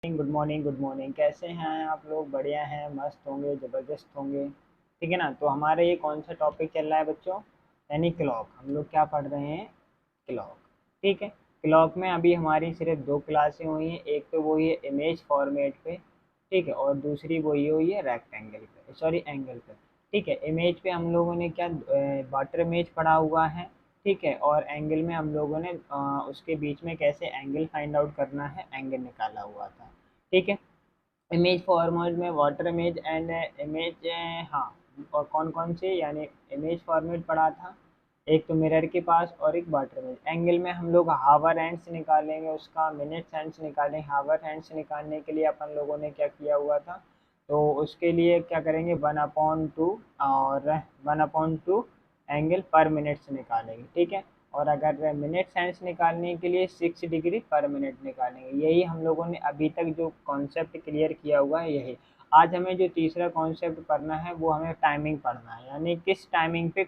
Good morning good morning. कैसे हैं आप लोग? बढ़िया हैं, मस्त होंगे, ज़बरदस्त होंगे। ठीक है ना। तो हमारे ये कौन सा टॉपिक चल रहा है बच्चों? यानी क्लॉक। हम लोग क्या पढ़ रहे हैं? क्लॉक। ठीक है। क्लॉक में अभी हमारी सिर्फ दो क्लासें हुई हैं। एक तो वही है इमेज फॉर्मेट पे, ठीक है, और दूसरी वही हुई है रेक्टेंगल पे, सॉरी एंगल पे। ठीक है। इमेज पे हम लोगों ने क्या वाटर इमेज पढ़ा हुआ है। ठीक है। और एंगल में हम लोगों ने उसके बीच में कैसे एंगल फाइंड आउट करना है, एंगल निकाला हुआ था। ठीक है। इमेज फॉर्मेट में वाटर इमेज एंड इमेज, हाँ। और कौन कौन से, यानी इमेज फॉर्मेट पढ़ा था, एक तो मिरर के पास और एक वाटर इमेज। एंगल में हम लोग हावर हैंड्स निकालेंगे, उसका मिनट हैंड्स निकालेंगे। हावर हैंड्स निकालने के लिए अपन लोगों ने क्या किया हुआ था, तो उसके लिए क्या करेंगे, 1/2 और 1/2 एंगल पर मिनट से निकालेंगे। ठीक है। और अगर मिनट साइंस निकालने के लिए 6 डिग्री पर मिनट निकालेंगे। यही हम लोगों ने अभी तक जो कॉन्सेप्ट क्लियर किया हुआ है यही। आज हमें जो तीसरा कॉन्सेप्ट पढ़ना है वो हमें टाइमिंग पढ़ना है, यानी किस टाइमिंग पे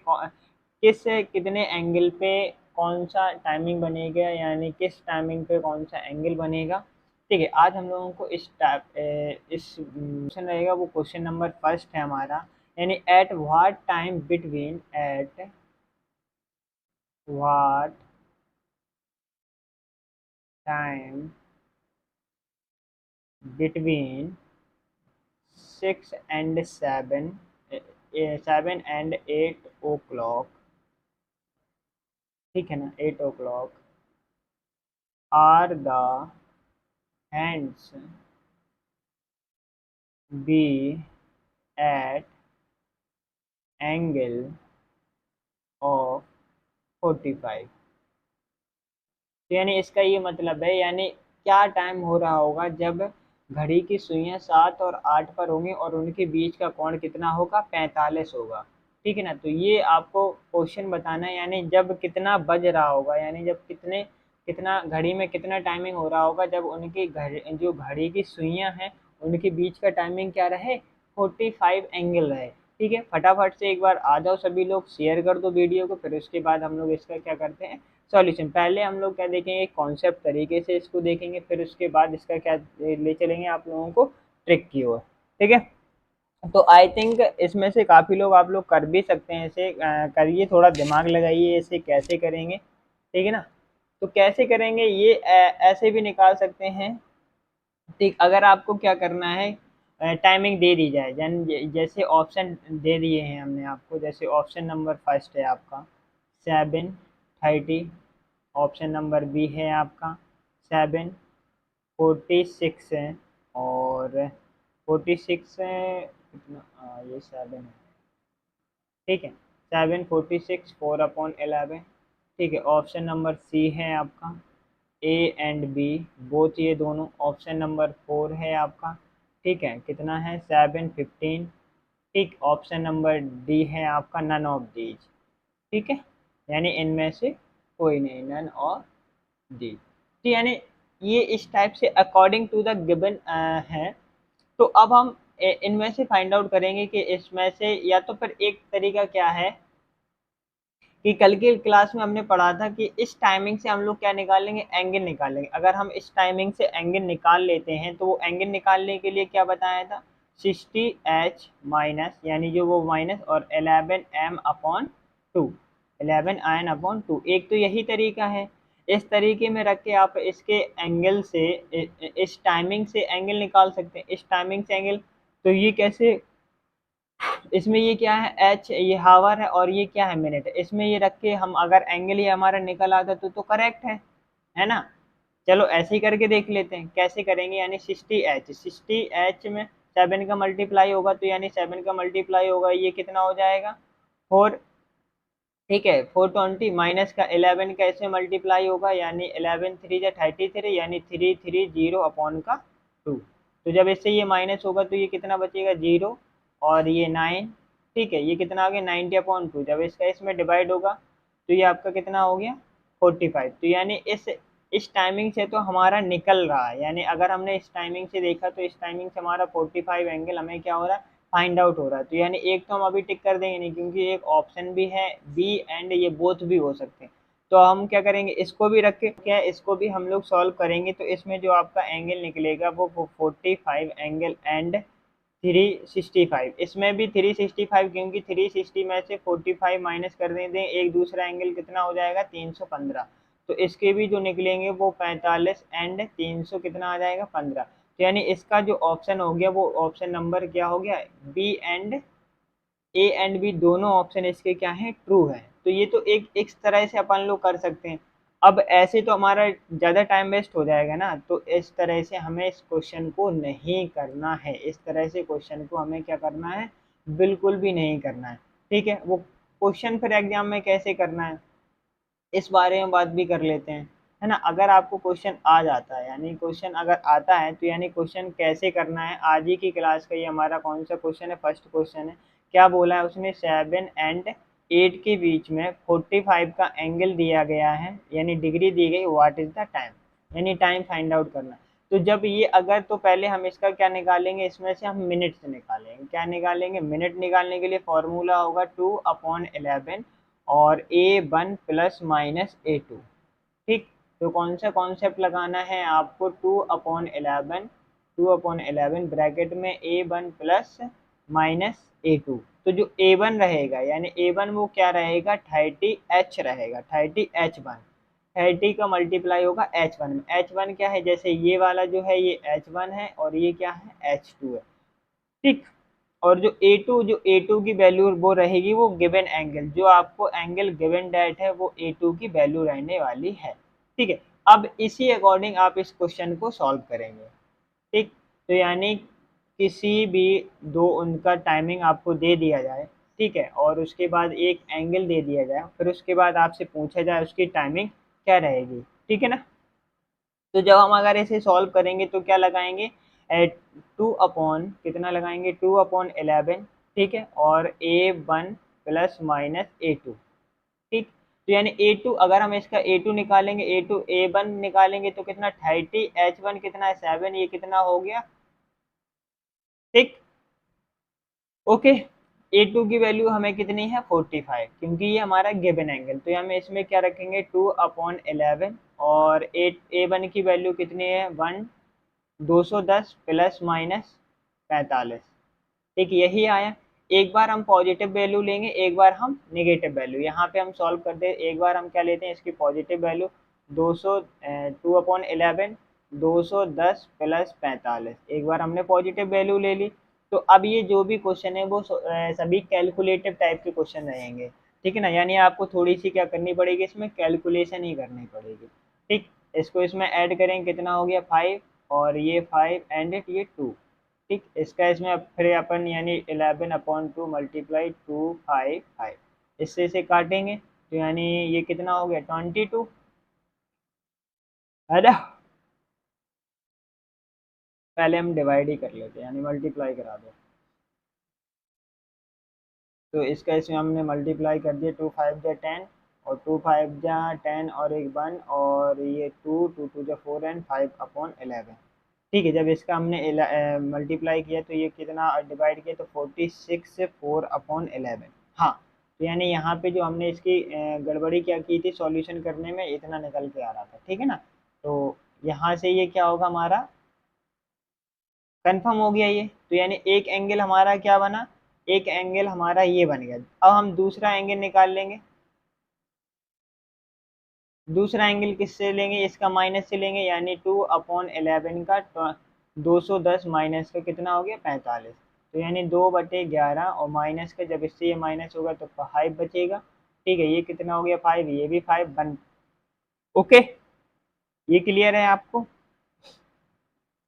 किस कितने एंगल पे कौन सा टाइमिंग बनेगा, यानी किस टाइमिंग पे कौन सा एंगल बनेगा। ठीक है। आज हम लोगों को इस क्वेश्चन रहेगा, वो क्वेश्चन नंबर फर्स्ट है हमारा, यानी at what time between, at what time between 6 and 7 and 8 o'clock, ठीक है ना, 8 o'clock are the hands be at angle of 45। तो यानी इसका ये मतलब है, यानी क्या टाइम हो रहा होगा जब घड़ी की सुइयां 7 और 8 पर होंगी और उनके बीच का कोण कितना होगा, 45 होगा। ठीक है ना। तो ये आपको क्वेश्चन बताना है, यानी जब कितना बज रहा होगा, यानी जब कितना घड़ी में कितना टाइमिंग हो रहा होगा जब उनकी घड़ी, जो घड़ी की सुइयां हैं, उनके बीच का टाइमिंग क्या रहे, 45 एंगल रहे। ठीक है। फटाफट से एक बार आ जाओ सभी लोग, शेयर कर दो वीडियो को, फिर उसके बाद हम लोग इसका क्या करते हैं, सॉल्यूशन। पहले हम लोग क्या देखेंगे, कॉन्सेप्ट तरीके से इसको देखेंगे, फिर उसके बाद इसका क्या ले चलेंगे आप लोगों को ट्रिक की ओर। ठीक है। तो आई थिंक इसमें से काफ़ी लोग आप लोग कर भी सकते हैं इसे, करिए, थोड़ा दिमाग लगाइए, इसे कैसे करेंगे। ठीक है ना। तो कैसे करेंगे ये, ऐसे भी निकाल सकते हैं। ठीक। अगर आपको क्या करना है, टाइमिंग दे दी जाए, जैसे ऑप्शन दे दिए हैं हमने आपको, जैसे ऑप्शन नंबर फर्स्ट है आपका 7:30, ऑप्शन नंबर बी है आपका 7:46 है, और 46 कितना, ये 7 है। ठीक है। 7:46 4/11। ठीक है। ऑप्शन नंबर सी है आपका ए एंड बी, बोथ ये दोनों। ऑप्शन नंबर 4 है आपका, ठीक है, कितना है, 7:15। ठीक। ऑप्शन नंबर डी है आपका नन ऑफ दीज। ठीक है। यानी इनमें से कोई नहीं, नन और डी। तो यानी ये इस टाइप से अकॉर्डिंग टू द गिवन है। तो अब हम इनमें से फाइंड आउट करेंगे कि इसमें से, या तो फिर एक तरीका क्या है कि कल की क्लास में हमने पढ़ा था कि इस टाइमिंग से हम लोग क्या निकालेंगे, एंगल निकालेंगे। अगर हम इस टाइमिंग से एंगल निकाल लेते हैं तो वो एंगल निकालने के लिए क्या बताया था, 60h माइनस, यानी जो वो माइनस, और 11m/2, 11 एक तो यही तरीका है। इस तरीके में रख के आप इसके एंगल से, इस टाइमिंग से एंगल निकाल सकते हैं, इस टाइमिंग से एंगल। तो ये कैसे, इसमें ये क्या है, एच ये हावर है, और ये क्या है, मिनट। इसमें ये रख के हम अगर एंगल ही हमारा निकल आता तो करेक्ट है ना। चलो ऐसे ही करके देख लेते हैं कैसे करेंगे। यानी 60h में 7 का मल्टीप्लाई होगा, तो यानी 7 का मल्टीप्लाई होगा, ये कितना हो जाएगा, 4। ठीक है। 420 माइनस का 11 का इसमें मल्टीप्लाई होगा, यानी 11×3 = 33, यानी 330/2। तो जब इससे ये माइनस होगा तो ये कितना बचेगा, 0, और ये 9। ठीक है। ये कितना आ गया, 90/2। जब इसका इसमें डिवाइड होगा तो ये आपका कितना हो गया, 45। तो यानी इस टाइमिंग से तो हमारा निकल रहा है, यानी अगर हमने इस टाइमिंग से देखा तो इस टाइमिंग से हमारा 45 एंगल हमें क्या हो रहा है, फाइंड आउट हो रहा है। तो यानी एक तो हम अभी टिक कर देंगे नहीं, क्योंकि एक ऑप्शन भी है बी एंड, ये बोथ भी हो सकते हैं। तो हम क्या करेंगे, इसको भी रख के क्या है, इसको भी हम लोग सॉल्व करेंगे। तो इसमें जो आपका एंगल निकलेगा वो 45 एंगल एंड 365, इसमें भी 365, क्योंकि 360 में से 45 माइनस कर देते हैं, एक दूसरा एंगल कितना हो जाएगा 315। तो इसके भी जो निकलेंगे वो 45 एंड 300 कितना आ जाएगा 15। तो यानी इसका जो ऑप्शन हो गया वो ऑप्शन नंबर क्या हो गया, B and A and B दोनों ऑप्शन इसके क्या है, ट्रू है। तो ये तो एक इस तरह से अपन लोग कर सकते हैं। अब ऐसे तो हमारा ज़्यादा टाइम वेस्ट हो जाएगा ना, तो इस तरह से हमें इस क्वेश्चन को नहीं करना है। इस तरह से क्वेश्चन को हमें क्या करना है, बिल्कुल भी नहीं करना है। ठीक है, वो क्वेश्चन फिर एग्जाम में कैसे करना है इस बारे में बात भी कर लेते हैं, है ना। अगर आपको क्वेश्चन आ जाता है, यानी क्वेश्चन अगर आता है, तो यानी क्वेश्चन कैसे करना है, आज ही की क्लास का ये हमारा कौन सा क्वेश्चन है, फर्स्ट क्वेश्चन है। क्या बोला है उसने, 7 एंड 8 के बीच में 45 का एंगल दिया गया है, यानी डिग्री दी गई, व्हाट इज द टाइम, यानी टाइम फाइंड आउट करना। तो जब ये अगर, तो पहले हम इसका क्या निकालेंगे, इसमें से हम मिनट से निकालेंगे। क्या निकालेंगे, मिनट निकालने के लिए फॉर्मूला होगा 2/11 और A1 प्लस माइनस A2। ठीक, तो कौन सा कॉन्सेप्ट लगाना है आपको, 2/11 ब्रैकेट में A1 प्लस माइनस A2। तो जो A1 रहेगा, यानी A1 वो क्या रहेगा, 30H रहेगा, 30H1, 30 का मल्टीप्लाई होगा H1 में। H1 क्या है, जैसे ये वाला जो है ये H1 है और ये क्या है H2 है। ठीक, और जो A2 की वैल्यू वो रहेगी, वो गिवन एंगल, जो आपको एंगल गिवन डेट है वो A2 की वैल्यू रहने वाली है। ठीक है, अब इसी अकॉर्डिंग आप इस क्वेश्चन को सॉल्व करेंगे। ठीक, तो यानी किसी भी दो उनका टाइमिंग आपको दे दिया जाए, ठीक है, और उसके बाद एक एंगल दे दिया जाए, फिर उसके बाद आपसे पूछा जाए उसकी टाइमिंग क्या रहेगी। ठीक है ना। तो जब हम अगर इसे सॉल्व करेंगे तो क्या लगाएंगे, एट 2 अपॉन कितना लगाएंगे, 2/11। ठीक है, और A1 प्लस माइनस A2। ठीक, तो यानी A2, अगर हम इसका A2 निकालेंगे, A1 निकालेंगे तो कितना 30, H1 कितना है 7, ये कितना हो गया। ठीक, ओके। A2 की वैल्यू हमें कितनी है 45, क्योंकि ये हमारा गिवन एंगल, तो हम इसमें क्या रखेंगे 2/11, और A1 की वैल्यू कितनी है 210 प्लस माइनस 45। ठीक, यही आया। एक बार हम पॉजिटिव वैल्यू लेंगे, एक बार हम नेगेटिव वैल्यू, यहाँ पे हम सॉल्व करते हैं। एक बार हम क्या लेते हैं, इसकी पॉजिटिव वैल्यू 2/11 210 प्लस 45, एक बार हमने पॉजिटिव वैल्यू ले ली। तो अब ये जो भी क्वेश्चन है वो सभी कैलकुलेटिव टाइप के क्वेश्चन रहेंगे। ठीक है ना, यानी आपको थोड़ी सी क्या करनी पड़ेगी, इसमें कैलकुलेशन ही करनी पड़ेगी। ठीक, इसको इसमें ऐड करें, कितना हो गया 5, और ये 5 एंड ये 2। ठीक, इसका इसमें फिर अपन यानी 11/2 मल्टीप्लाई 255, इससे इसे काटेंगे तो यानी ये कितना हो गया 22, है ना। पहले हम डिवाइड ही कर लेते हैं, यानी मल्टीप्लाई करा दो। तो इसका इसमें हमने मल्टीप्लाई कर दिया, 2 5 जा 10, और 2 5 जा 10, और एक 1, और ये 2 2 2 जा 4 एंड 5/11। ठीक है, जब इसका हमने मल्टीप्लाई किया तो ये कितना डिवाइड किया, तो 46 से 4/11। हाँ, तो यानी यहाँ पे जो हमने इसकी गड़बड़ी क्या की थी, सॉल्यूशन करने में इतना निकल के आ रहा था। ठीक है ना, तो यहाँ से ये क्या होगा हमारा, कंफर्म हो गया ये। तो यानी एक एंगल हमारा क्या बना, एक एंगल हमारा ये बन गया। अब हम दूसरा एंगल निकाल लेंगे। दूसरा एंगल किससे लेंगे, इसका माइनस से लेंगे, यानी 2/11 का 210 माइनस का कितना हो गया 45। तो यानी 2/11, और माइनस का जब इससे ये माइनस होगा तो 5 बचेगा। ठीक है, ये कितना हो गया 5, ये भी 5 बन। ओके, ये क्लियर है आपको।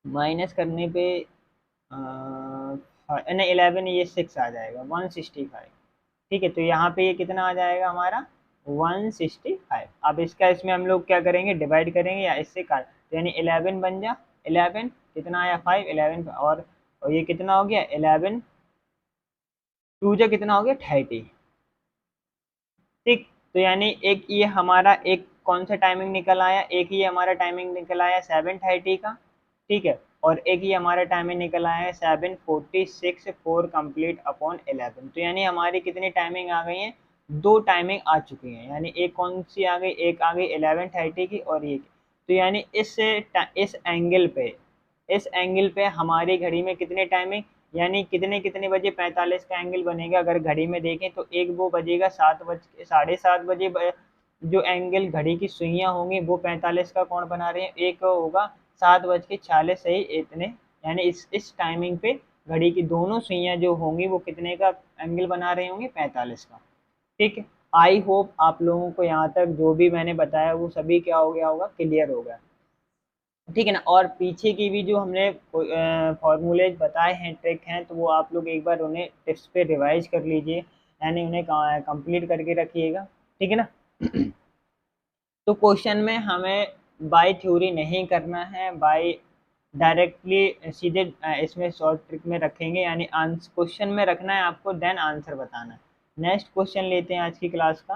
माइनस करने पे नहीं 11, ये 6 आ जाएगा 165। ठीक है, तो यहाँ पे ये कितना आ जाएगा हमारा 165। अब इसका इसमें हम लोग क्या करेंगे, डिवाइड करेंगे या इससे काट, तो यानी 11 बन जा 11, कितना आया 5, 11, और ये कितना हो गया 11 2 जा कितना हो गया 30। ठीक, तो यानी एक ये हमारा एक कौन सा टाइमिंग निकल आया, एक ये हमारा टाइमिंग निकल आया 7:30 का। ठीक है, और एक ये हमारा टाइमिंग निकल आया है 7:46 4 कंप्लीट अपॉन 11। तो यानी हमारी कितनी टाइमिंग आ गई है दो टाइमिंग आ चुकी हैं, यानी एक कौन सी आ गई, एक आ गई 11:30 की और ये, तो यानी इस एंगल पे हमारी घड़ी में कितने टाइमिंग, यानी कितने कितने बजे 45 का एंगल बनेगा। अगर घड़ी में देखें तो एक वो बजेगा 7:30 बजे, जो एंगल घड़ी की सुइयां होंगी वो 45 का कोण बना रहे हैं, एक होगा 7:46 सही इतने, यानी इस टाइमिंग पे घड़ी की दोनों सुइयां जो होंगी वो कितने का एंगल बना रहे होंगे, 45 का। ठीक है, आई होप आप लोगों को यहाँ तक जो भी मैंने बताया वो सभी क्या हो गया होगा, क्लियर हो गया। ठीक है ना, और पीछे की भी जो हमने फॉर्मूलेज बताए हैं, ट्रिक हैं, तो वो आप लोग एक बार उन्हें टिप्स पे रिवाइज कर लीजिए, यानी उन्हें कंप्लीट करके रखिएगा। ठीक है ना। तो क्वेश्चन में हमें बाय थ्योरी नहीं करना है, बाय डायरेक्टली सीधे इसमें शॉर्ट ट्रिक में रखेंगे, यानी आंसर क्वेश्चन में रखना है आपको, देन आंसर बताना है। नेक्स्ट क्वेश्चन लेते हैं आज की क्लास का।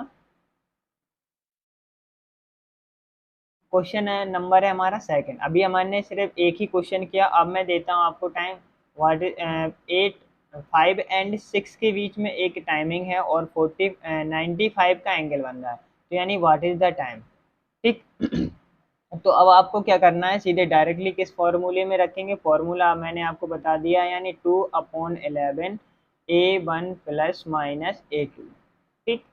क्वेश्चन है नंबर है हमारा सेकंड। अभी हमने सिर्फ एक ही क्वेश्चन किया, अब मैं देता हूँ आपको टाइम। व्हाट इज 5 and 6 के बीच में एक टाइमिंग है और 95 का एंगल बन रहा है, तो यानी व्हाट इज द टाइम। ठीक। तो अब आपको क्या करना है, सीधे डायरेक्टली किस फॉर्मूले में रखेंगे, फॉर्मूला मैंने आपको बता दिया, यानी 2/11 A1 प्लस माइनस A2। ठीक।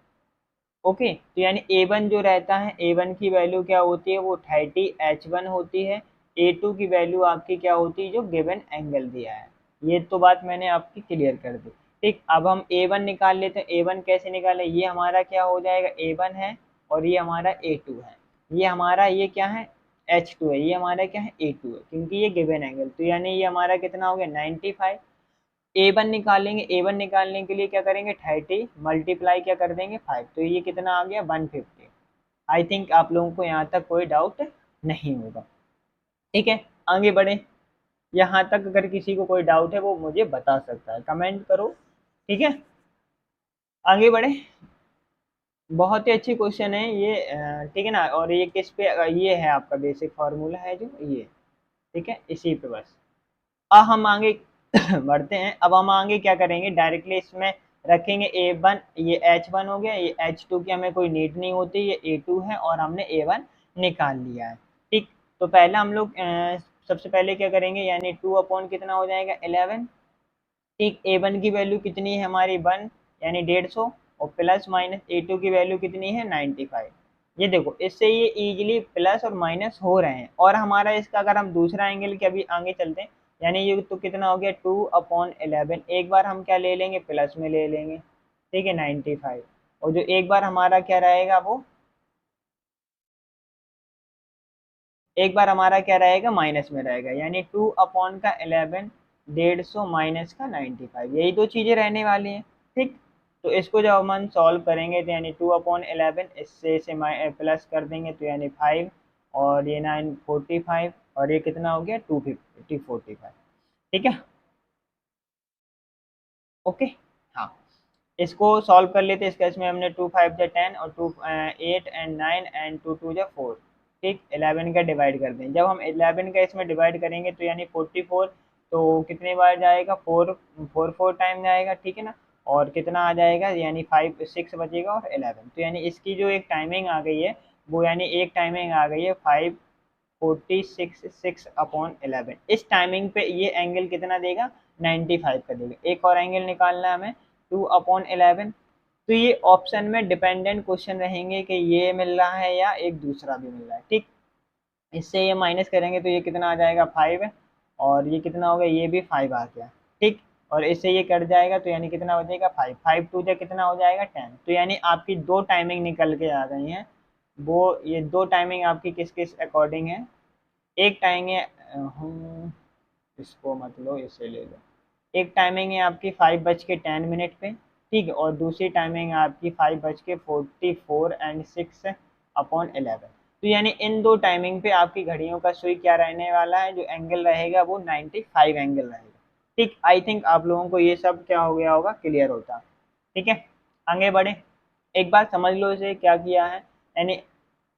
ओके, तो यानी A1 जो रहता है, A1 की वैल्यू क्या होती है, वो 30H1 होती है। A2 की वैल्यू आपकी क्या होती है, जो गिवन एंगल दिया है। ये तो बात मैंने आपकी क्लियर कर दी। ठीक, अब हम A1 निकाल लेते हैं। A1 कैसे निकाले, ये हमारा क्या हो जाएगा, A1 है और ये हमारा A2 है। ये हमारा ये क्या है, H2 है, ये हमारा क्या है, A2 है, क्योंकि ये गिवन एंगल, तो यानी ये हमारा कितना हो गया, 95। A1 निकालेंगे, A1 निकालने के लिए क्या करेंगे, 30 मल्टीप्लाई क्या कर देंगे 5, तो ये कितना आ गया, 150। आई थिंक आप लोगों को यहाँ तक कोई डाउट नहीं होगा। ठीक है, आगे बढ़े। यहाँ तक अगर किसी को कोई डाउट है वो मुझे बता सकता है, कमेंट करो। ठीक है, आगे बढ़े। बहुत ही अच्छी क्वेश्चन है ये, ठीक है ना। और ये किस पे, ये है आपका बेसिक फार्मूला है जो ये, ठीक है, इसी पे बस। अब हम आगे बढ़ते हैं। अब हम आगे क्या करेंगे, डायरेक्टली इसमें रखेंगे A1, ये H1 हो गया, ये H2 की हमें कोई नीड नहीं होती, ये A2 है और हमने A1 निकाल लिया है। ठीक, तो पहले हम लोग सबसे पहले क्या करेंगे, यानी 2 अपॉन कितना हो जाएगा, 11। ठीक, A1 की वैल्यू कितनी है हमारी, 1, यानी 150, और प्लस माइनस A2 की वैल्यू कितनी है, 95। ये देखो, इससे ये इजीली प्लस और माइनस हो रहे हैं। और हमारा इसका अगर हम दूसरा एंगल के अभी आगे चलते हैं, यानी ये तो कितना हो गया, 2/11। एक बार हम क्या ले लेंगे, प्लस में ले लेंगे, ठीक है, 95। और जो एक बार हमारा क्या रहेगा, वो एक बार हमारा क्या रहेगा, माइनस में रहेगा, यानी 2/11, 150 माइनस का 95, यही दो चीजें रहने वाली हैं। ठीक, तो इसको जब हम सॉल्व करेंगे तो यानी 2/11, इससे इसे प्लस कर देंगे तो यानी 5, और ये 945, और ये कितना हो गया, 245। ठीक है, ओके। हाँ, इसको सॉल्व कर लेते हैं। इस केस में हमने 2 5 जा 10 और 2 8 and 9 एंड 2 2 जा 4। ठीक, 11 का डिवाइड कर दें। जब हम 11 का इसमें डिवाइड करेंगे तो यानी 44, तो कितने बार जाएगा, 4 टाइम जाएगा। ठीक है ना, और कितना आ जाएगा, यानी 6 बचेगा और 11, तो यानी इसकी जो एक टाइमिंग आ गई है, वो यानी एक टाइमिंग आ गई है 5 46 6/11। इस टाइमिंग पे ये एंगल कितना देगा, 95 का देगा। एक और एंगल निकालना है हमें, 2/11। तो ये ऑप्शन में डिपेंडेंट क्वेश्चन रहेंगे कि ये मिल रहा है या एक दूसरा भी मिल रहा है। ठीक, इससे ये माइनस करेंगे तो ये कितना आ जाएगा, 5 है, और ये कितना हो गया, ये भी 5 आ गया। ठीक, और इससे ये कट जाएगा तो यानी कितना बचेगा, 5 5 2 जा कितना हो जाएगा, 10। तो यानी आपकी दो टाइमिंग निकल के आ गई हैं। वो ये दो टाइमिंग आपकी किस किस अकॉर्डिंग है, एक टाइमिंग है, इसको मत लो, इसे ले लो। एक टाइमिंग है आपकी 5:10 पे, ठीक है, और दूसरी टाइमिंग है आपकी 5:44 and 6/11। तो यानी इन दो टाइमिंग पे आपकी घड़ियों का सुई क्या रहने वाला है, जो एंगल रहेगा वो 95 एंगल रहेगा। ठीक, आई थिंक आप लोगों को ये सब क्या हो गया होगा, क्लियर होता। ठीक है, आगे बढ़े। एक बार समझ लो इसे क्या किया है, यानी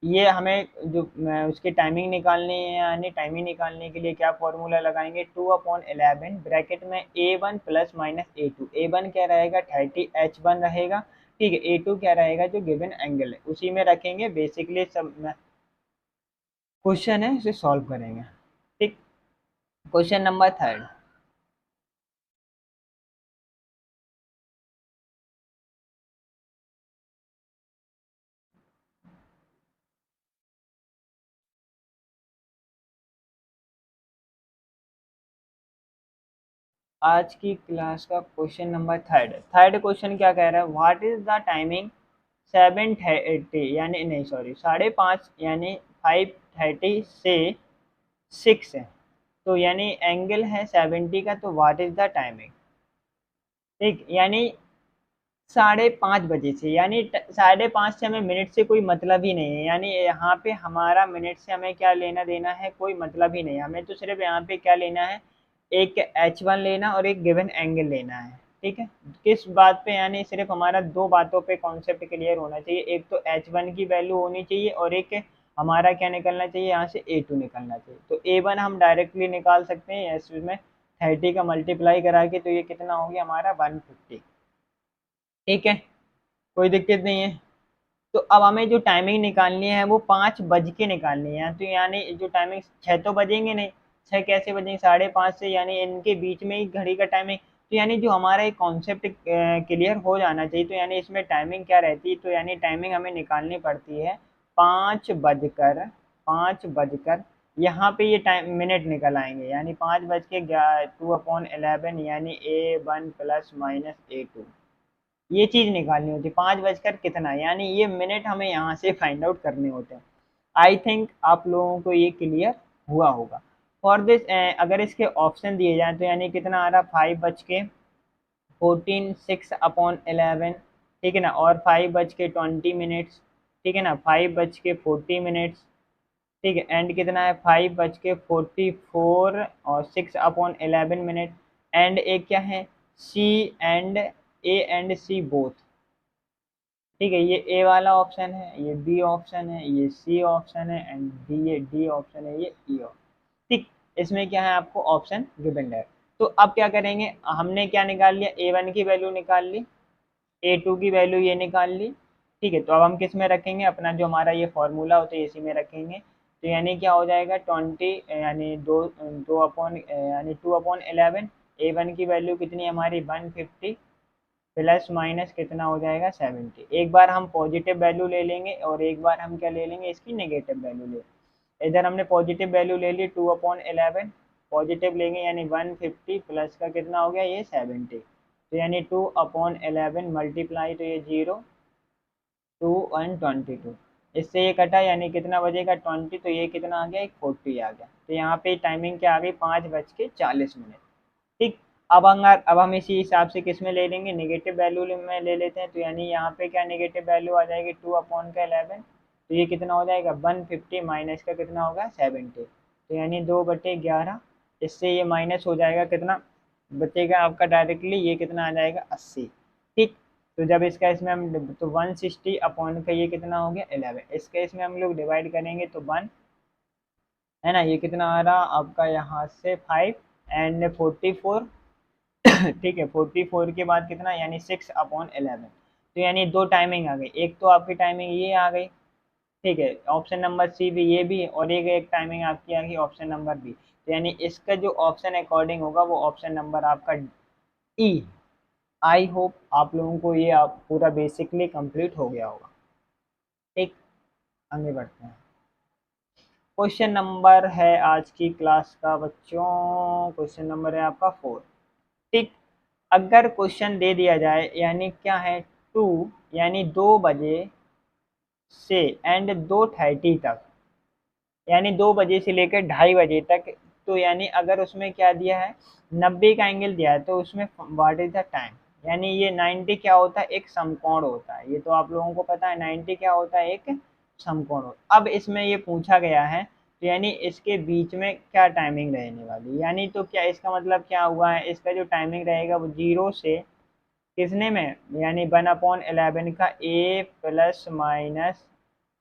ये हमें जो उसकी टाइमिंग निकालनी है, यानी टाइमिंग निकालने के लिए क्या फॉर्मूला लगाएंगे, 2/11 ब्रैकेट में A1 plus minus A2। A1 क्या रहेगा, 30H1 रहेगा, ठीक है, A2 क्या रहेगा, जो गिवन एंगल है उसी में रखेंगे, बेसिकली सब क्वेश्चन है उसे सॉल्व करेंगे। ठीक, क्वेश्चन नंबर थर्ड। आज की क्लास का question number third, third question क्या कह रहा है, व्हाट इज द टाइमिंग 7:30 यानी नहीं सॉरी 5:30 यानी 5:30 से 6 है, तो यानी एंगल है 70 का, तो व्हाट इज द टाइमिंग। ठीक, यानी 5:30 से, यानी 5:30 से हमें मिनट से कोई मतलब ही नहीं है, यानी यहाँ पे हमारा मिनट से हमें क्या लेना देना है, कोई मतलब ही नहीं है, हमें तो सिर्फ यहाँ पे क्या लेना है, एक H1 लेना और एक गिवन एंगल लेना है। ठीक है, किस बात पे, यानी सिर्फ हमारा दो बातों पे कॉन्सेप्ट क्लियर होना चाहिए, एक तो H1 की वैल्यू होनी चाहिए और एक हमारा क्या निकलना चाहिए, यहाँ से A2 निकलना चाहिए। तो A1 हम डायरेक्टली निकाल सकते हैं इसमें 30 का मल्टीप्लाई करा के, तो ये कितना हो गया हमारा 150। ठीक है, कोई दिक्कत नहीं है। तो अब हमें जो टाइमिंग निकालनी है वो 5 बज के निकालनी है, तो यानी जो टाइमिंग 6 तो बजेंगे नहीं, 6 कैसे बजेंगे, 5:30 से, यानी इनके बीच में ही घड़ी का टाइमिंग। तो यानी जो हमारा एक कॉन्सेप्ट क्लियर हो जाना चाहिए, तो यानी इसमें टाइमिंग क्या रहती है, तो यानी टाइमिंग हमें निकालनी पड़ती है 5 बजकर यहाँ पे ये टाइम मिनट निकल आएंगे, यानी 5:2/11 यानी A1 प्लस माइनस A2, ये चीज निकालनी होती है। 5 बजकर कितना, यानी ये मिनट हमें यहाँ से फाइंड आउट करने होते हैं। आई थिंक आप लोगों को ये क्लियर हुआ होगा। फॉर दिस अगर इसके ऑप्शन दिए जाए तो यानी कितना आ रहा, 5:14 6/11, ठीक है ना, और 5:20 ठीक है ना, 5:40, ठीक है, एंड कितना है 5:44 और 6/11 एंड एक क्या है, C and A and C both. ठीक है, ये ए वाला ऑप्शन है, ये बी ऑप्शन है, ये सी ऑप्शन है एंड डी, ये डी ऑप्शन है, ये ई ऑप्शन। ठीक, इसमें क्या है आपको ऑप्शन गिवन है। तो अब क्या करेंगे, हमने क्या निकाल लिया, A1 की वैल्यू निकाल ली, A2 की वैल्यू ये निकाल ली। ठीक है, तो अब हम किस में रखेंगे, अपना जो हमारा ये फॉर्मूला होता है इसी में रखेंगे। तो यानी क्या हो जाएगा 20, यानी दो दो अपॉन यानी 2/11, A1 की वैल्यू कितनी है हमारी 150, प्लस माइनस कितना हो जाएगा 70। एक बार हम पॉजिटिव वैल्यू ले लेंगे और एक बार हम क्या ले लेंगे, इसकी नेगेटिव वैल्यू ले। इधर हमने पॉजिटिव वैल्यू ले ली 2/11, पॉजिटिव लेंगे यानी 150 प्लस का कितना हो गया ये 70, तो यानी 2/11 मल्टीप्लाई, तो ये 0 2 1 22, इससे ये कटा यानी कितना बजेगा 20, तो ये कितना आ गया, एक 40 आ गया। तो यहाँ पे टाइमिंग क्या आ गई, 5:40। ठीक, अब हम इसी हिसाब से किस में ले लेंगे, नेगेटिव वैल्यू में ले लेते हैं। तो यानी यहाँ पे क्या नेगेटिव वैल्यू आ जाएगी 2/11, तो ये कितना हो जाएगा 150 माइनस का कितना होगा 70, तो यानी 2/11, इससे ये माइनस हो जाएगा, कितना बचेगा आपका डायरेक्टली, ये कितना आ जाएगा 80। ठीक, तो जब इसका इसमें हम तो 160 अपॉन का ये कितना हो गया 11, इसका इसमें हम लोग डिवाइड करेंगे तो 1 है ना, ये कितना आ रहा आपका यहाँ से 5 एंड 44। ठीक है, 44 के बाद कितना, यानी 6/11, तो यानी दो टाइमिंग आ गई, एक तो आपकी टाइमिंग ये आ गई, ठीक है, ऑप्शन नंबर सी भी, ये भी, और एक टाइमिंग आपकी आ गई ऑप्शन नंबर बी। तो यानी इसका जो ऑप्शन अकॉर्डिंग होगा वो ऑप्शन नंबर आपका ई। आई होप आप लोगों को ये आप पूरा बेसिकली कंप्लीट हो गया होगा। ठीक, आगे बढ़ते हैं। क्वेश्चन नंबर है आज की क्लास का बच्चों, क्वेश्चन नंबर है आपका 4। ठीक, अगर क्वेश्चन दे दिया जाए, यानी क्या है 2 यानी 2 बजे से एंड 2:30 तक, यानी 2 बजे से लेकर 2:30 बजे तक, तो यानी अगर उसमें क्या दिया है 90 का एंगल दिया है, तो उसमें व्हाट इज द टाइम, यानी ये 90 क्या होता है, एक समकोण होता है, ये तो आप लोगों को पता है 90 क्या होता है, एक समकोण होता है। अब इसमें ये पूछा गया है, तो यानी इसके बीच में क्या टाइमिंग रहने वाली, यानी तो क्या इसका मतलब क्या हुआ है, इसका जो टाइमिंग रहेगा वो 0 से किसने में, यानी 1/11 का A प्लस माइनस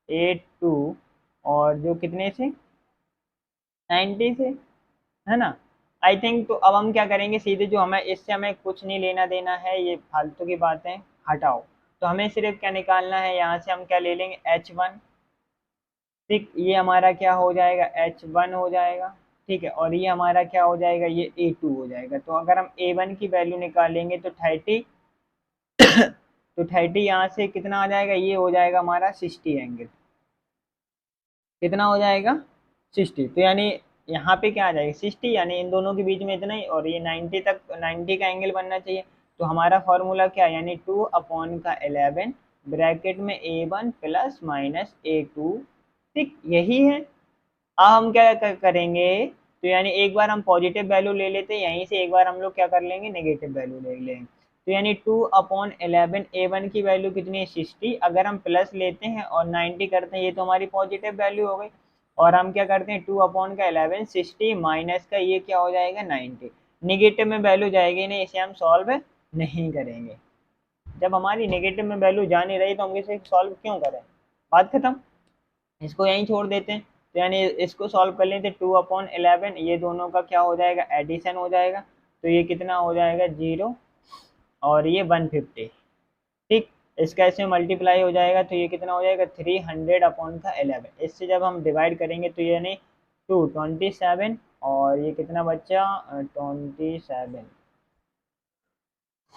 A2, और जो कितने से 90 से, है ना। आई थिंक, तो अब हम क्या करेंगे, सीधे जो हमें इससे हमें कुछ नहीं लेना देना है, ये फालतू की बातें हटाओ। तो हमें सिर्फ क्या निकालना है, यहाँ से हम क्या ले लेंगे H1, ठीक, ये हमारा क्या हो जाएगा H1 हो जाएगा, ठीक है, और ये हमारा क्या हो जाएगा, ये A2 हो जाएगा। तो अगर हम A1 की वैल्यू निकालेंगे तो 30 तो 30 यहाँ से कितना आ जाएगा, ये हो जाएगा हमारा 60 एंगल, कितना हो जाएगा 60। तो यानी यहाँ पे क्या आ जाएगा 60, यानी इन दोनों के बीच में इतना ही, और ये 90 तक 90 का एंगल बनना चाहिए। तो हमारा फॉर्मूला क्या है, यानी 2/11 ब्रैकेट में A1 प्लस माइनस A2, ठीक, यही है। अब हम क्या करेंगे, तो यानी एक बार हम पॉजिटिव वैल्यू ले लेते हैं, यहीं से एक बार हम लोग क्या कर लेंगे, नेगेटिव वैल्यू ले लेंगे। तो यानी 2/11 A1 की वैल्यू कितनी है 60, अगर हम प्लस लेते हैं और 90 करते हैं, ये तो हमारी पॉजिटिव वैल्यू हो गई। और हम क्या करते हैं 2/11 60 माइनस का ये क्या हो जाएगा 90, निगेटिव में वैल्यू जाएगी नहीं, इसे हम सॉल्व नहीं करेंगे। जब हमारी नेगेटिव में वैल्यू जा नहीं रही तो हम इसे सॉल्व क्यों करें, बात खत्म, इसको यहीं छोड़ देते हैं। तो यानी इसको सॉल्व कर लेते 2/11, ये दोनों का क्या हो जाएगा एडिशन हो जाएगा, तो ये कितना हो जाएगा 0 और ये 150, ठीक, इसका इसमें मल्टीप्लाई हो जाएगा तो ये कितना हो जाएगा 300/11। इससे जब हम डिवाइड करेंगे तो यानी 227, और ये कितना बच्चा 27,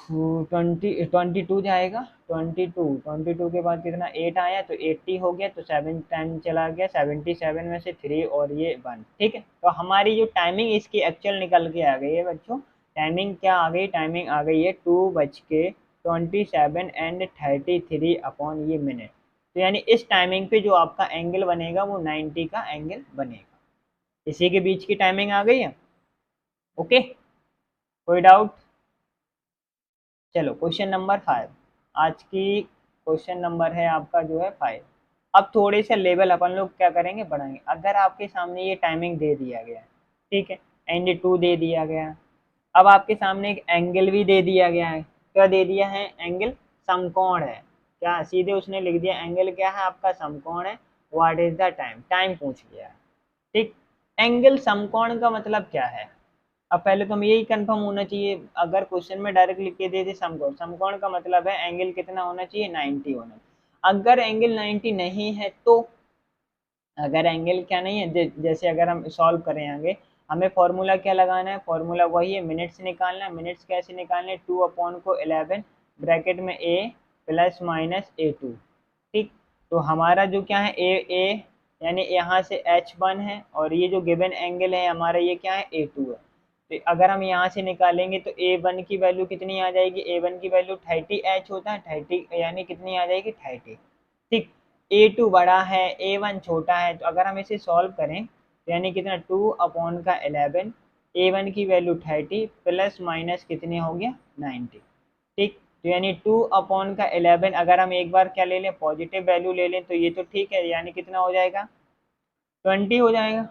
22 जाएगा, 22 के बाद कितना 8 आया तो 80 हो गया, तो 7 10 चला गया, 77 में से 3 और ये 1, ठीक है। तो हमारी जो टाइमिंग इसकी एक्चुअल निकल के आ गई है बच्चों, टाइमिंग क्या आ गई, टाइमिंग आ गई है 2:27:33 ये मिनट। तो यानी इस टाइमिंग पे जो आपका एंगल बनेगा वो 90 का एंगल बनेगा। इसी के बीच की टाइमिंग आ गई है, ओके, कोई डाउट। चलो क्वेश्चन नंबर 5, आज की क्वेश्चन नंबर है आपका जो है 5। अब थोड़े से लेवल अपन लोग क्या करेंगे बढ़ाएंगे। अगर आपके सामने ये टाइमिंग दे दिया गया है, ठीक है, ND2 दे दिया गया है, अब आपके सामने एक एंगल भी दे दिया गया है, क्या दे दिया है, एंगल समकोण है, क्या सीधे उसने लिख दिया एंगल क्या है आपका समकोण है, what is the time, time पूछ लिया है, ठीक। एंगल समकोण का मतलब क्या है, अब पहले तो हमें यही कंफर्म होना चाहिए, अगर क्वेश्चन में डायरेक्ट लिख के दे दे समकोण, समकोण का मतलब है एंगल कितना होना चाहिए 90 होना चाहिए। अगर एंगल 90 नहीं है तो, अगर एंगल क्या नहीं है, जैसे अगर हम सॉल्व करें आगे, हमें फॉर्मूला क्या लगाना है, फॉर्मूला वही है, मिनट्स निकालना है। मिनट्स कैसे निकालने, 2/11 ब्रैकेट में A प्लस माइनस A2, ठीक। तो हमारा जो क्या है ए यानी यहाँ से H1 है, और ये जो गिवन एंगल है हमारा ये क्या है A2 है। तो अगर हम यहाँ से निकालेंगे तो A1 की वैल्यू कितनी आ जाएगी, A1 की वैल्यू 30H होता है, 30 यानी कितनी आ जाएगी 30, ठीक। A2 बड़ा है, A1 छोटा है, तो अगर हम इसे सॉल्व करें तो यानी कितना 2/11, A1 की वैल्यू 30 प्लस माइनस कितने हो गया 90, ठीक। तो यानी 2/11, अगर हम एक बार क्या ले लें पॉजिटिव वैल्यू ले लें तो ये तो ठीक है, यानी कितना हो जाएगा 20 हो जाएगा,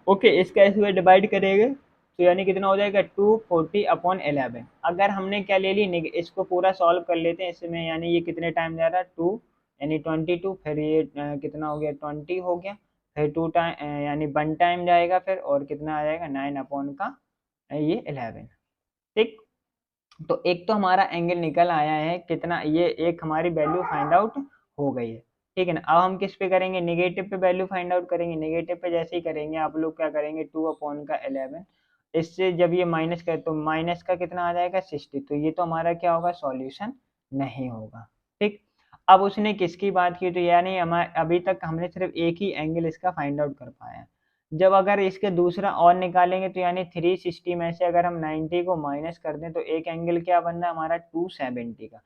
ओके। इसका इसमें डिवाइड करेंगे तो यानी कितना हो जाएगा 240/11। अगर हमने क्या ले ली, इसको पूरा सॉल्व कर लेते हैं इसमें, यानी ये कितने टाइम जा रहा है 2 यानी 22, फिर ये कितना हो गया 20 हो गया, फिर 2 टाइम यानी 1 टाइम जाएगा फिर, और कितना आ जाएगा 9 का ये 11, ठीक। तो एक तो हमारा एंगल निकल आया है कितना, ये एक हमारी वैल्यू फाइंड आउट हो गई है, ठीक है ना। अब हम किस पे करेंगे, नेगेटिव पे वैल्यू फाइंड आउट करेंगे। नेगेटिव पे जैसे ही करेंगे आप लोग क्या करेंगे 2/11, इससे जब ये माइनस करे तो माइनस का कितना आ जाएगा 60, तो ये तो हमारा क्या होगा सॉल्यूशन नहीं होगा, ठीक। अब उसने किसकी बात की, तो यानी हमारे अभी तक हमने सिर्फ एक ही एंगल इसका फाइंड आउट कर पाया है। जब अगर इसके दूसरा और निकालेंगे तो यानी 360 में से अगर हम 90 को माइनस कर दें तो एक एंगल क्या बन रहा है हमारा 270 का,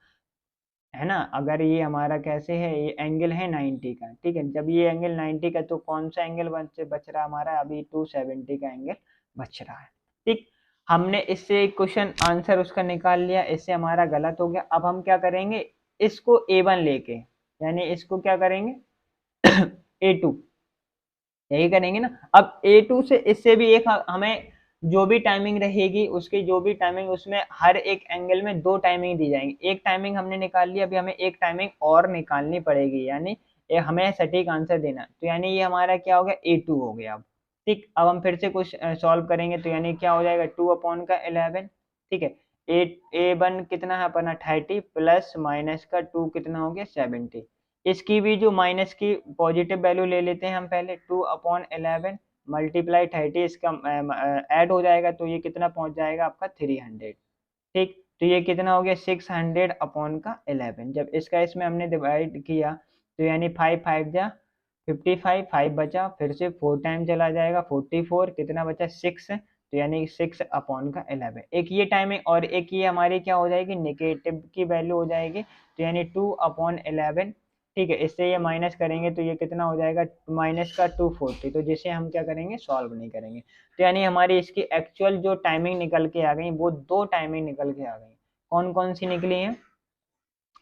है ना। अगर ये हमारा कैसे है, ये एंगल है 90 का, ठीक है। जब ये एंगल 90 का तो कौन सा एंगल बच रहा है हमारा, अभी 270 का एंगल बच रहा है, ठीक। हमने इससे क्वेश्चन आंसर उसका निकाल लिया, इससे हमारा गलत हो गया। अब हम क्या करेंगे, इसको A1 लेके, यानी इसको क्या करेंगे A2, यही करेंगे ना। अब A2 से इससे भी एक हमें जो भी टाइमिंग रहेगी उसकी जो भी टाइमिंग, उसमें हर एक एंगल में 2 टाइमिंग दी जाएंगी। एक टाइमिंग हमने निकाल ली, अभी हमें एक टाइमिंग और निकालनी पड़ेगी, यानी ये हमें सटीक आंसर देना। तो यानी ये हमारा क्या हो गया A2 हो गया अब, ठीक। अब हम फिर से कुछ सॉल्व करेंगे तो यानी क्या हो जाएगा 2/11, ठीक है। A1 कितना है अपना 30 प्लस माइनस का 2 कितना हो गया 70। इसकी भी जो माइनस की पॉजिटिव वैल्यू ले लेते हैं हम पहले 2/11 मल्टीप्लाई 30, इसका ऐड हो जाएगा तो ये कितना पहुंच जाएगा आपका 300। ठीक, तो ये कितना हो गया 600/11। जब इसका इसमें हमने डिवाइड किया तो यानी 5 5 जा 55, 5 बचा, फिर से 4 टाइम चला जाएगा 44, कितना बचा 6, तो यानी 6/11। एक ये टाइमिंग और एक ये हमारी क्या हो जाएगी नेगेटिव की वैल्यू हो जाएगी, तो यानी 2/11। ठीक है, इससे ये माइनस करेंगे तो ये कितना हो जाएगा माइनस का 240, तो जिसे हम क्या करेंगे सॉल्व नहीं करेंगे। तो यानी हमारी इसकी एक्चुअल जो टाइमिंग निकल के आ गई वो दो टाइमिंग निकल के आ गई। कौन कौन सी निकली हैं?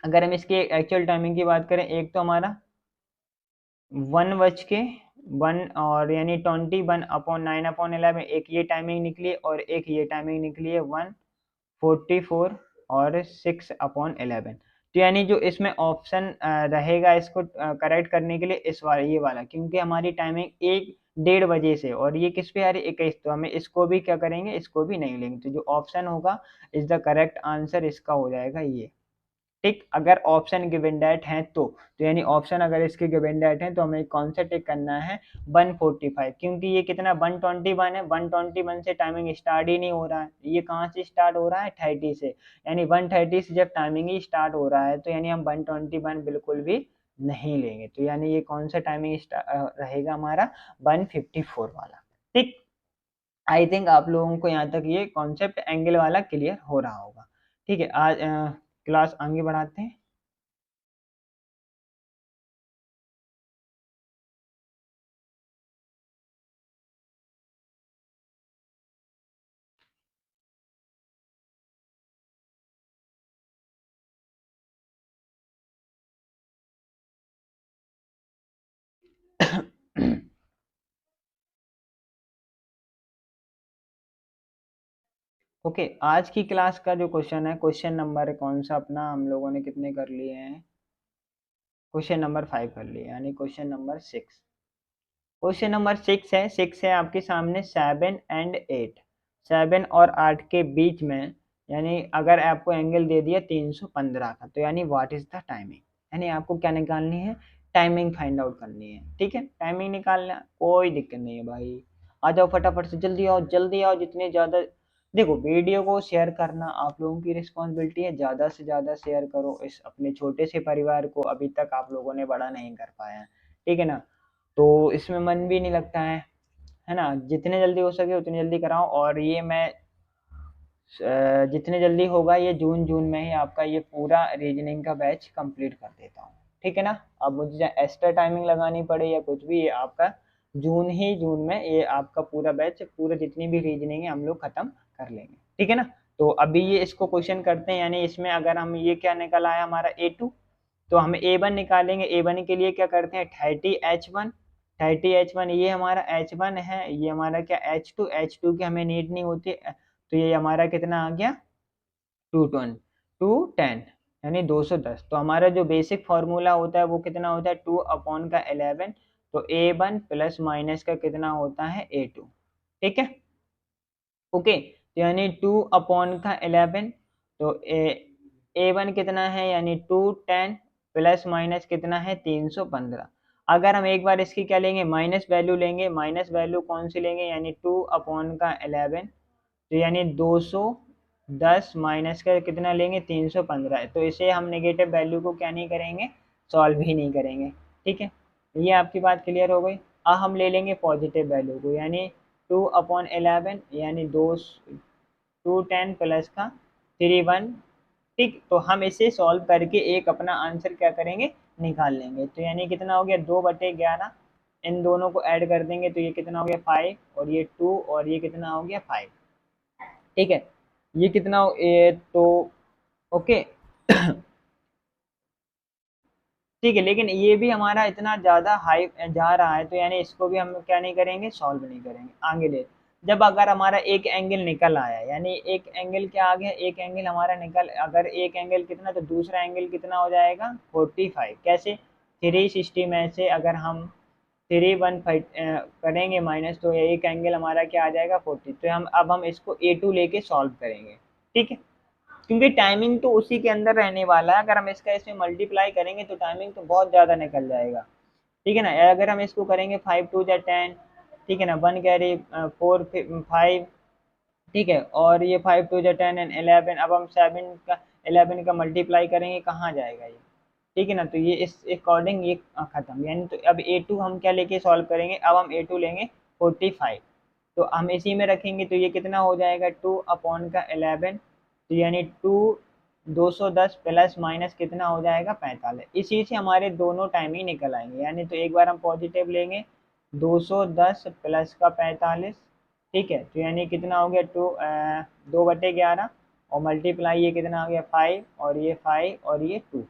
अगर हम इसकी एक्चुअल टाइमिंग की बात करें, एक तो हमारा 1 और यानी 21/9/11, एक ये टाइमिंग निकली और एक ये टाइमिंग निकली है 144 और 6/11। तो यानी जो इसमें ऑप्शन रहेगा इसको करेक्ट करने के लिए इस वाला ये वाला, क्योंकि हमारी टाइमिंग 1 1:30 बजे से और ये किस पे आ रही है 21, तो हमें इसको भी क्या करेंगे इसको भी नहीं लेंगे, तो जो ऑप्शन होगा इज द करेक्ट आंसर इसका हो जाएगा ये। टिक, अगर ऑप्शन गिवन डेट है तो यानी ऑप्शन अगर इसके गिवन डेट है तो हमें कौन सा टिक करना है 145, क्योंकि ये कितना 121 है, 121 से टाइमिंग स्टार्ट ही नहीं हो रहा है, ये कहाँ से स्टार्ट हो रहा है 30 से, यानी 130 से जब टाइमिंग ही स्टार्ट हो रहा है तो यानी हम 121 बिल्कुल भी नहीं लेंगे, तो यानी ये कौन सा टाइमिंग रहेगा हमारा 154 वाला। ठीक, आई थिंक आप लोगों को यहाँ तक ये कॉन्सेप्ट एंगल वाला क्लियर हो रहा होगा। ठीक है, आज क्लास आगे बढ़ाते हैं। ओके, आज की क्लास का जो क्वेश्चन है, क्वेश्चन नंबर कौन सा अपना हम लोगों ने कितने कर लिए हैं, क्वेश्चन नंबर 5 कर लिए, यानी क्वेश्चन नंबर 6। क्वेश्चन नंबर 6 है आपके सामने 7 और 8, 7 और 8 के बीच में, यानी अगर आपको एंगल दे दिया 315 का, तो यानी व्हाट इज द टाइमिंग, यानी आपको क्या निकालनी है टाइमिंग फाइंड आउट करनी है। ठीक है, टाइमिंग निकालना कोई दिक्कत नहीं है भाई, आ जाओ फटाफट से, जल्दी आओ जल्दी आओ, जितने ज़्यादा देखो वीडियो को शेयर करना आप लोगों की रिस्पॉन्सिबिलिटी है, ज़्यादा से ज़्यादा शेयर करो इस अपने छोटे से परिवार को, अभी तक आप लोगों ने बड़ा नहीं कर पाया, ठीक है ना, तो इसमें मन भी नहीं लगता है ना, जितने जल्दी हो सके उतनी जल्दी कराओ, और ये मैं जितने जल्दी होगा ये जून में ही आपका ये पूरा रीजनिंग का बैच कंप्लीट कर देता हूँ, ठीक है ना। अब मुझे चाहे एक्स्ट्रा टाइमिंग लगानी पड़े या कुछ भी, ये आपका जून में ये आपका पूरा बैच, पूरा जितनी भी रीजनिंग है हम लोग खत्म कर लेंगे, ठीक है ना। तो अभी ये इसको क्वेश्चन करते हैं, यानी इसमें अगर हम ये क्या निकल आया हमारा A2, तो हम A1 निकालेंगे, A1 के लिए क्या करते हैं 30H1, 30H1 ये हमारा H1 है, ये हमारा क्या H2 की हमें नीड नहीं होती, तो ये हमारा कितना आ गया 210 यानी 210। तो हमारा जो बेसिक फार्मूला होता है वो कितना होता है 2/11, तो A1 प्लस माइनस का कितना होता है A2, ठीक है। ओके, तो यानी 2/11, तो A1 कितना है यानी 210 प्लस माइनस कितना है 315। अगर हम एक बार इसकी क्या लेंगे माइनस वैल्यू लेंगे, माइनस वैल्यू कौन सी लेंगे यानी 2/11, तो यानी 210 माइनस का कितना लेंगे 315, तो इसे हम नेगेटिव वैल्यू को क्या नहीं करेंगे सॉल्व ही नहीं करेंगे, ठीक है। ये आपकी बात क्लियर हो गई। अब हम ले लेंगे पॉजिटिव वैल्यू को, यानी 2/11 यानी 210 प्लस का 31, ठीक। तो हम इसे सॉल्व करके एक अपना आंसर क्या करेंगे निकाल लेंगे, तो यानी कितना हो गया 2/11, इन दोनों को ऐड कर देंगे तो ये कितना हो गया 5, और ये 2 और ये कितना हो गया 5, ठीक है। ये कितना ये तो ओके ठीक है, लेकिन ये भी हमारा इतना ज़्यादा हाई जा रहा है, तो यानी इसको भी हम क्या नहीं करेंगे सॉल्व नहीं करेंगे आगे ले। जब अगर हमारा एक एंगल निकल आया, यानी एक एंगल क्या आ गया, एक एंगल हमारा निकल, अगर एक एंगल कितना तो दूसरा एंगल कितना हो जाएगा 45, कैसे 360 में से अगर हम 315 करेंगे माइनस, तो एक एंगल हमारा क्या आ जाएगा 40, तो हम अब हम इसको A2 लेके सॉल्व करेंगे, ठीक है। क्योंकि टाइमिंग तो उसी के अंदर रहने वाला है। अगर हम इसका इसमें मल्टीप्लाई करेंगे तो टाइमिंग तो बहुत ज़्यादा निकल जाएगा, ठीक है ना। अगर हम इसको करेंगे 5 2 10, ठीक है ना, 1 कैरी 4 5, ठीक है, और ये 5 2 10 एंड 11, अब हम 11 का मल्टीप्लाई करेंगे, कहाँ जाएगा ये, ठीक है ना। तो ये इस अकॉर्डिंग ये खत्म, यानी तो अब A2 हम क्या लेके सॉल्व करेंगे, अब हम A2 लेंगे 45, तो हम इसी में रखेंगे, तो ये कितना हो जाएगा 2/11, तो यानी 210 प्लस माइनस कितना हो जाएगा 45। इसी से हमारे दोनों टाइम ही निकल आएंगे, यानी तो एक बार हम पॉजिटिव लेंगे 210 प्लस का 45, ठीक है, तो यानी कितना हो गया 2/11, और मल्टीप्लाई ये कितना हो गया 5, और ये 5 और ये 2,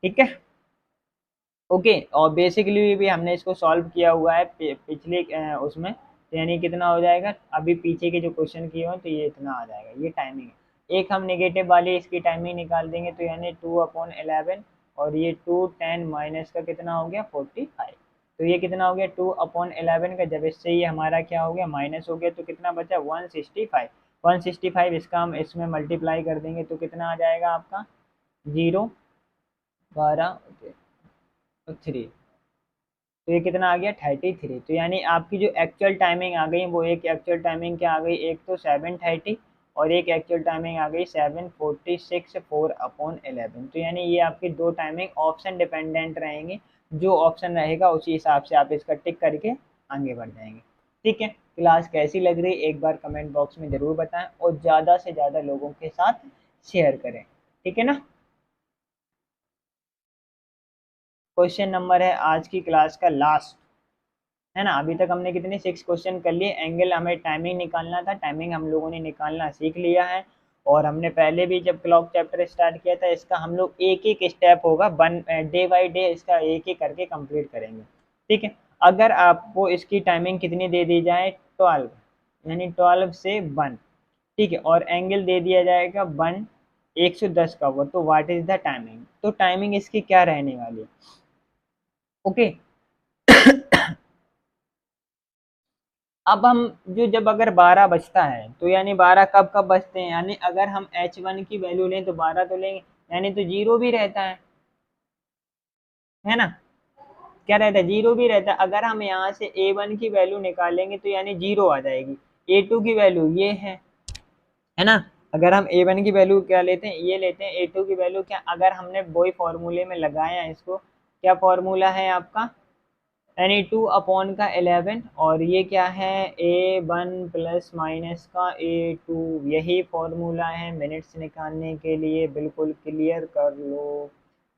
ठीक है। ओके, और बेसिकली भी हमने इसको सॉल्व किया हुआ है पिछले उसमें, तो यानी कितना हो जाएगा, अभी पीछे के जो क्वेश्चन किए हो तो ये इतना आ जाएगा, ये टाइमिंग है। एक हम नेगेटिव वाली इसकी टाइमिंग निकाल देंगे, तो यानी 2/11, और ये 2 10 माइनस का कितना हो गया 45, तो ये कितना हो गया 2/11 का, जब इससे ये हमारा क्या हो गया माइनस हो गया, तो कितना बचा 165। 165 इसका हम इसमें मल्टीप्लाई कर देंगे तो कितना आ जाएगा आपका 0 12 3, तो ये कितना आ गया 33। तो यानी आपकी जो एक्चुअल टाइमिंग आ गई वो एक एक्चुअल टाइमिंग क्या आ गई, एक तो 7:30, और एक एक्चुअल टाइमिंग आ गई 7:46 4/11। तो यानी ये आपकी दो टाइमिंग ऑप्शन डिपेंडेंट रहेंगे, जो ऑप्शन रहेगा उसी हिसाब से आप इसका टिक करके आगे बढ़ जाएंगे, ठीक है। क्लास कैसी लग रही एक बार कमेंट बॉक्स में ज़रूर बताएं, और ज़्यादा से ज़्यादा लोगों के साथ शेयर करें, ठीक है ना। क्वेश्चन नंबर है आज की क्लास का लास्ट, है ना। अभी तक हमने कितने 6 क्वेश्चन कर लिए। एंगल हमें टाइमिंग निकालना था, टाइमिंग हम लोगों ने निकालना सीख लिया है, और हमने पहले भी जब क्लॉक चैप्टर स्टार्ट किया था, इसका हम लोग एक एक स्टेप होगा वन डे बाय डे, इसका एक एक करके कंप्लीट करेंगे, ठीक है। अगर आपको इसकी टाइमिंग कितनी दे दी जाए 12, यानी 12 से 1, ठीक है, और एंगल दे दिया जाएगा 110 का वो, तो व्हाट इज द टाइमिंग, तो टाइमिंग इसकी क्या रहने वाली है, ओके। अब हम जो जब अगर 12 बजता है तो यानी 12 कब कब बजते हैं, यानी अगर हम H1 की वैल्यू लें तो 12 तो लेंगे, यानी तो जीरो भी रहता है ना, क्या रहता है जीरो भी रहता है। अगर हम यहाँ से A1 की वैल्यू निकालेंगे तो यानी जीरो आ जाएगी, A2 की वैल्यू ये है ना। अगर हम A1 की वैल्यू क्या लेते हैं, ये लेते हैं, A2 की वैल्यू क्या, अगर हमने वही फॉर्मूले में लगाया है इसको, क्या फॉर्मूला है आपका, यानी 2/11, और ये क्या है A1 प्लस माइनस का A2, यही फॉर्मूला है मिनट्स निकालने के लिए, बिल्कुल क्लियर कर लो,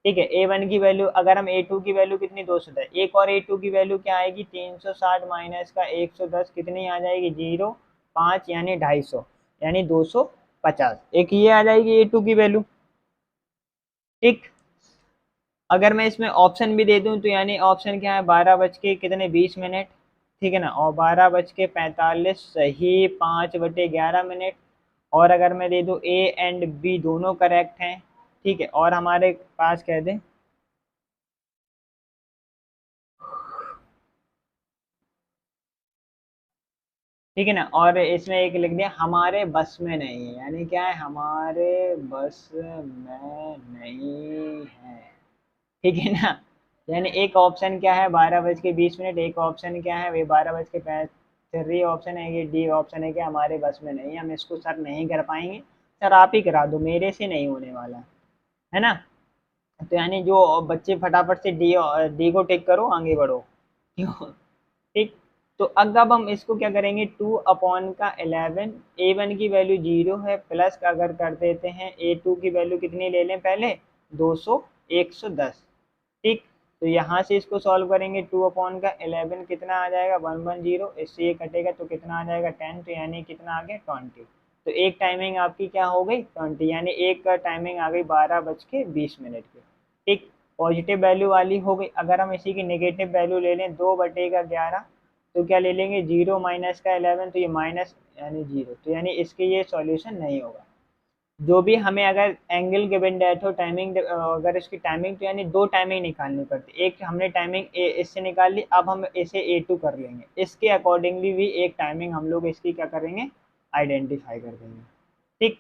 ठीक है। A1 की वैल्यू, अगर हम A2 की वैल्यू कितनी 210, एक और A2 की वैल्यू क्या आएगी 360 माइनस का 110, कितनी आ जाएगी 0 5, यानी 250, यानी 250, एक ये आ जाएगी A2 की वैल्यू, ठीक। अगर मैं इसमें ऑप्शन भी दे दूं तो यानी ऑप्शन क्या है 12 बज के कितने 20 मिनट, ठीक है ना, और 12 बज के 45 सही 5/11 मिनट, और अगर मैं दे दूं ए एंड बी दोनों करेक्ट हैं, ठीक है, और हमारे पास कह दें, ठीक है ना, और इसमें एक लिख दिया हमारे बस में नहीं है, यानी क्या है हमारे बस में नहीं है, ठीक है ना। यानी एक ऑप्शन क्या है 12 बज के 20 मिनट, एक ऑप्शन क्या है वे 12 बज के 35, ऑप्शन है ये डी ऑप्शन है कि हमारे बस में नहीं, हम इसको सर नहीं कर पाएंगे, सर आप ही करा दो, मेरे से नहीं होने वाला, है ना। तो यानी जो बच्चे फटाफट से डी डी को टिक करो आगे बढ़ो, क्यों, ठीक। तो अब हम इसको क्या करेंगे 2/11, A1 की वैल्यू 0 है, प्लस अगर कर देते हैं A2 की वैल्यू कितनी ले लें पहले 110, ठीक। तो यहाँ से इसको सॉल्व करेंगे 2/11 कितना आ जाएगा 110, इससे ये कटेगा तो कितना आ जाएगा 10, तो यानी कितना आ गया 20, तो एक टाइमिंग आपकी क्या हो गई 20, यानी एक का टाइमिंग आ गई 12 बज के 20 मिनट की, ठीक। पॉजिटिव वैल्यू वाली हो गई। अगर हम इसी की नेगेटिव वैल्यू ले लें 2/11, तो क्या ले लेंगे 0 माइनस का 11, तो ये माइनस यानी 0, तो यानी इसके ये सॉल्यूशन नहीं होगा। जो भी हमें अगर एंगल गिवन डेट हो टाइमिंग, अगर इसकी टाइमिंग, तो यानी दो टाइमिंग निकालनी पड़ती, एक हमने टाइमिंग इससे निकाल ली, अब हम इसे A2 कर लेंगे, इसके अकॉर्डिंगली भी एक टाइमिंग हम लोग इसकी क्या करेंगे आइडेंटिफाई कर देंगे, ठीक।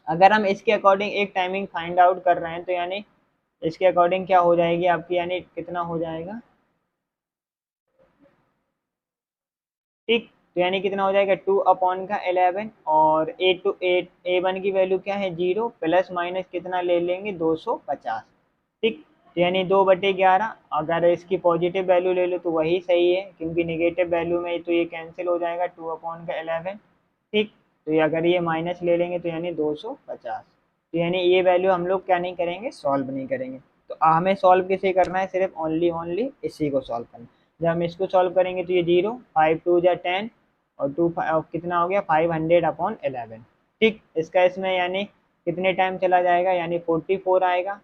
अगर हम इसके अकॉर्डिंग एक टाइमिंग फाइंड आउट कर रहे हैं तो यानी इसके अकॉर्डिंग क्या हो जाएगी आपकी, यानी कितना हो जाएगा, ठीक। तो यानी कितना हो जाएगा 2/11, और A1 की वैल्यू क्या है 0, प्लस माइनस कितना ले लेंगे 250, ठीक। तो यानी 2/11, अगर इसकी पॉजिटिव वैल्यू ले लो तो वही सही है, क्योंकि निगेटिव वैल्यू में तो ये कैंसिल हो जाएगा 2/11, ठीक। तो ये अगर ये माइनस ले लेंगे तो यानी 250। तो यानी ये वैल्यू हम लोग क्या नहीं करेंगे, सॉल्व नहीं करेंगे। तो हमें सॉल्व किसे करना है, सिर्फ ओनली ओनली इसी को सॉल्व करना है। जब हम इसको सॉल्व करेंगे तो ये 0, 5 2 10, और कितना हो गया 500/11, ठीक। इसका इसमें यानी कितने टाइम चला जाएगा, यानी 44 आएगा,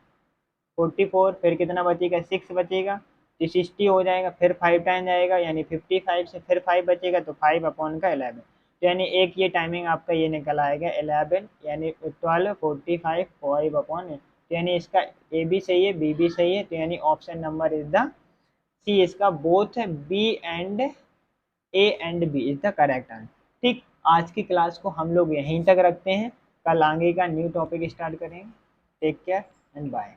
44, फिर कितना बचेगा 6 बचेगा, तो 60 हो जाएगा, फिर 5 टाइम जाएगा यानी 55 से फिर 5 बचेगा, तो 5/11। तो यानी एक ये टाइमिंग आपका ये निकल आएगा 11, यानी 12:45 5/, यानी इसका ए भी सही है बी भी सही है, तो यानी option number is the C, इसका both A and B is the correct answer, ठीक। आज की क्लास को हम लोग यहीं तक रखते हैं, कल आगे का न्यू टॉपिक स्टार्ट करेंगे। Take care and bye.